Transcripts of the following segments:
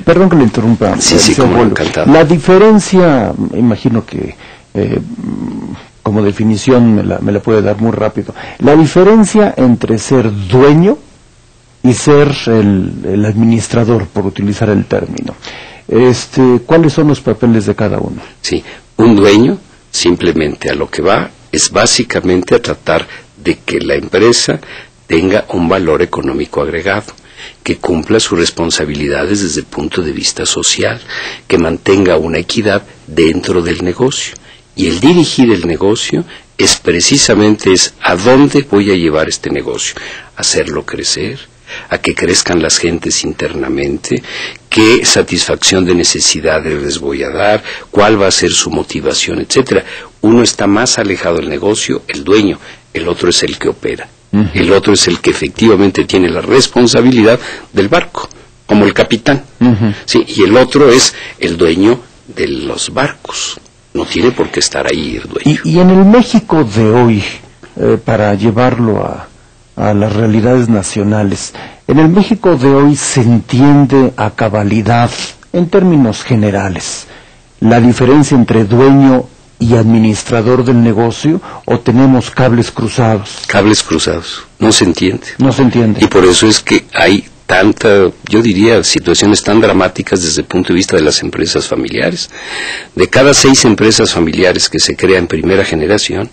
Perdón que le interrumpa. Sí, como encantado. La diferencia, imagino que como definición me la puede dar muy rápido. La diferencia entre ser dueño y ser el administrador, por utilizar el término. ¿Cuáles son los papeles de cada uno? Sí, un dueño simplemente a lo que va es básicamente a tratar de que la empresa tenga un valor económico agregado, que cumpla sus responsabilidades desde el punto de vista social, que mantenga una equidad dentro del negocio. Y el dirigir el negocio es precisamente a dónde voy a llevar este negocio, hacerlo crecer, a que crezcan las gentes internamente, qué satisfacción de necesidades les voy a dar, cuál va a ser su motivación, etcétera. Uno está más alejado del negocio, el dueño, el otro es el que opera. El otro es el que efectivamente tiene la responsabilidad del barco, como el capitán. Sí, y el otro es el dueño de los barcos. No tiene por qué estar ahí el dueño. Y en el México de hoy, para llevarlo a las realidades nacionales, en el México de hoy se entiende a cabalidad, en términos generales, la diferencia entre dueño y administrador del negocio, o tenemos cables cruzados? Cables cruzados, no se entiende. No se entiende. Y por eso es que hay yo diría, situaciones tan dramáticas desde el punto de vista de las empresas familiares. De cada 6 empresas familiares que se crean en primera generación,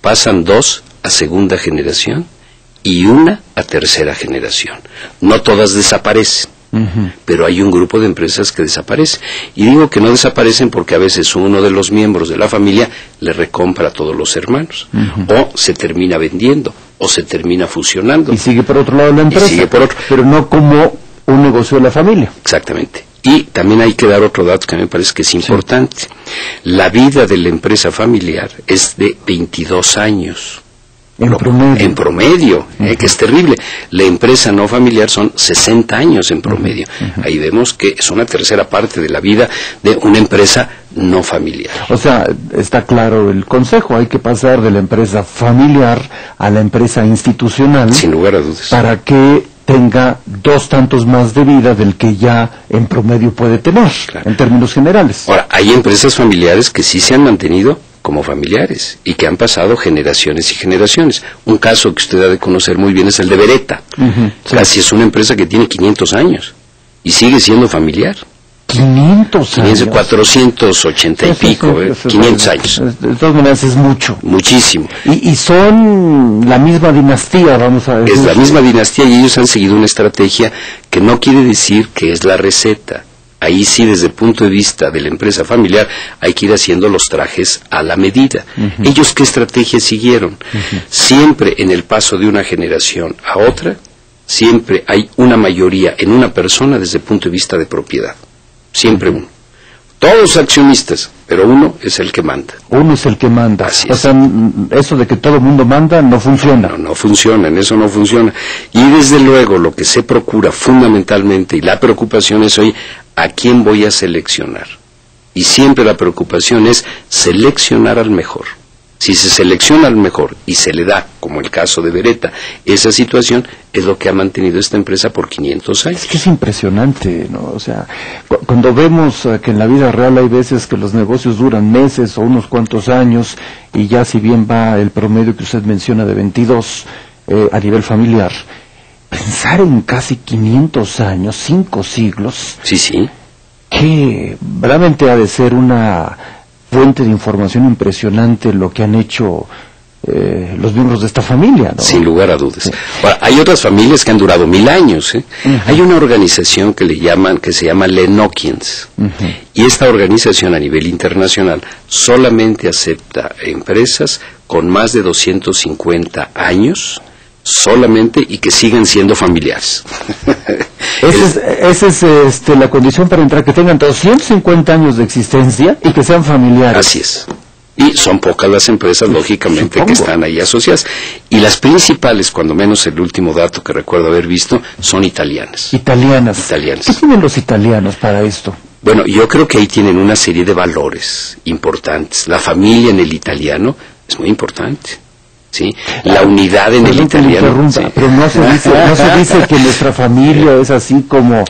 pasan 2 a segunda generación y 1 a tercera generación. No todas desaparecen, pero hay un grupo de empresas que desaparecen. Y digo que no desaparecen porque a veces uno de los miembros de la familia le recompra a todos los hermanos, o se termina vendiendo, o se termina fusionando. Y sigue por otro lado la empresa, sigue por otro. Pero no como un negocio de la familia. Exactamente. Y también hay que dar otro dato que me parece que es importante. Sí. La vida de la empresa familiar es de 22 años. En promedio, que es terrible. La empresa no familiar son 60 años en promedio. Ahí vemos que es una tercera parte de la vida de una empresa no familiar. O sea, está claro el consejo, hay que pasar de la empresa familiar a la empresa institucional. Sin lugar a dudas. Para que tenga 2 tantos más de vida del que ya en promedio puede tener, claro, en términos generales. Ahora, hay empresas familiares que sí se han mantenido como familiares y que han pasado generaciones y generaciones. Un caso que usted ha de conocer muy bien es el de Beretta. Sí. Casi es una empresa que tiene 500 años y sigue siendo familiar. 500 años. 480 y pico, 500 años. De todas maneras es mucho. Muchísimo. Y son la misma dinastía, vamos a decir. Es la misma dinastía y ellos han seguido una estrategia que no quiere decir que es la receta. Ahí sí, desde el punto de vista de la empresa familiar, hay que ir haciendo los trajes a la medida. ¿Ellos qué estrategia siguieron? Siempre en el paso de una generación a otra, siempre hay una mayoría en una persona desde el punto de vista de propiedad. Siempre uno. Todos accionistas, pero uno es el que manda. Uno es el que manda. Así o sea, eso de que todo el mundo manda no funciona. No funciona, en eso no funciona. Y desde luego lo que se procura fundamentalmente, y la preocupación es hoy, ¿a quién voy a seleccionar? Y siempre la preocupación es seleccionar al mejor. Si se selecciona al mejor y se le da, como el caso de Beretta, esa situación es lo que ha mantenido esta empresa por 500 años. Es que es impresionante, ¿no? O sea, cuando vemos que en la vida real hay veces que los negocios duran meses o unos cuantos años, y ya si bien va el promedio que usted menciona de 22 a nivel familiar, pensar en casi 500 años, 5 siglos... Sí. Que realmente ha de ser una fuente de información impresionante lo que han hecho los miembros de esta familia, ¿no? Sin lugar a dudas. Sí. Ahora, hay otras familias que han durado 1000 años. Hay una organización que se llama Lenokians, y esta organización a nivel internacional solamente acepta empresas con más de 250 años, solamente, y que siguen siendo familiares. Esa es la condición para entrar, que tengan 250 años de existencia y que sean familiares. Así es. Y son pocas las empresas, lógicamente, que están ahí asociadas. Y las principales, cuando menos el último dato que recuerdo haber visto, son italianas. Italianas. ¿Qué tienen los italianos para esto? Bueno, yo creo que ahí tienen una serie de valores importantes. La familia en el italiano es muy importante. ¿Sí? La unidad en el italiano. Sí. Pero no se dice que nuestra familia es así como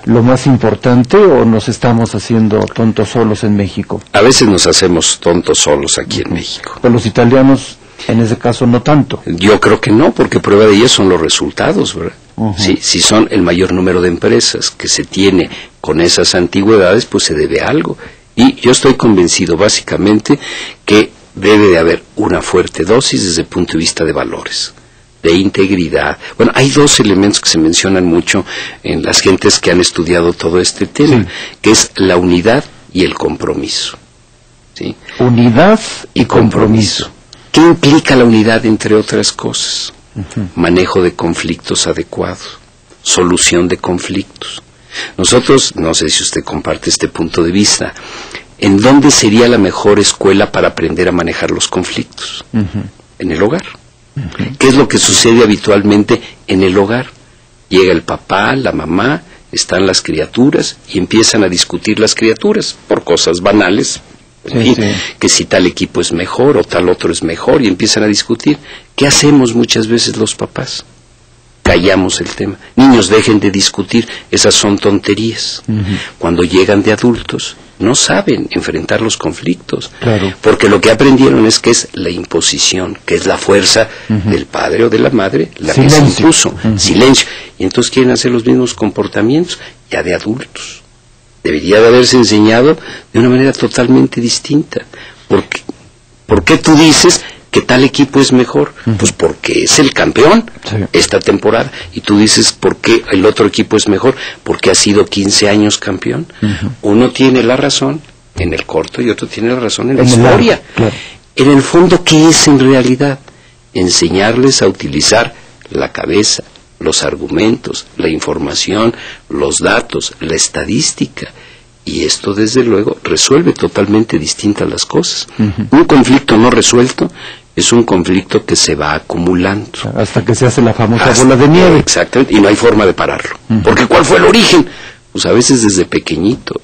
lo más importante o nos estamos haciendo tontos solos en México? A veces nos hacemos tontos solos aquí en México. Pero los italianos, en ese caso, no tanto. Yo creo que no, porque prueba de ello son los resultados, ¿verdad? Si son el mayor número de empresas que se tiene con esas antigüedades, pues se debe a algo. Y yo estoy convencido básicamente que debe de haber una fuerte dosis desde el punto de vista de valores, de integridad. Bueno, hay dos elementos que se mencionan mucho en las gentes que han estudiado todo este tema, que es la unidad y el compromiso. ¿Sí? Unidad y compromiso. ¿Qué implica la unidad, entre otras cosas? Manejo de conflictos adecuados, solución de conflictos. Nosotros, no sé si usted comparte este punto de vista, ¿en dónde sería la mejor escuela para aprender a manejar los conflictos? En el hogar. ¿Qué es lo que sucede habitualmente en el hogar? Llega el papá, la mamá, están las criaturas y empiezan a discutir las criaturas por cosas banales. Que si tal equipo es mejor o tal otro es mejor, y empiezan a discutir. ¿Qué hacemos muchas veces los papás? Callamos el tema. Niños, dejen de discutir, esas son tonterías. Cuando llegan de adultos, no saben enfrentar los conflictos, porque lo que aprendieron es que es la imposición, que es la fuerza del padre o de la madre, la que se impuso, silencio, y entonces quieren hacer los mismos comportamientos ya de adultos. Debería de haberse enseñado de una manera totalmente distinta. ¿Por qué tú dices que tal equipo es mejor? Pues porque es el campeón esta temporada. Y tú dices, ¿por qué el otro equipo es mejor? Porque ha sido 15 años campeón. Uno tiene la razón en el corto y otro tiene la razón en la historia. En el fondo, ¿qué es en realidad? Enseñarles a utilizar la cabeza, los argumentos, la información, los datos, la estadística. Y esto, desde luego, resuelve totalmente distintas las cosas. Un conflicto no resuelto es un conflicto que se va acumulando. Hasta que se hace la famosa bola de nieve. Exactamente, y no hay forma de pararlo. Porque ¿cuál fue el origen? Pues a veces desde pequeñito.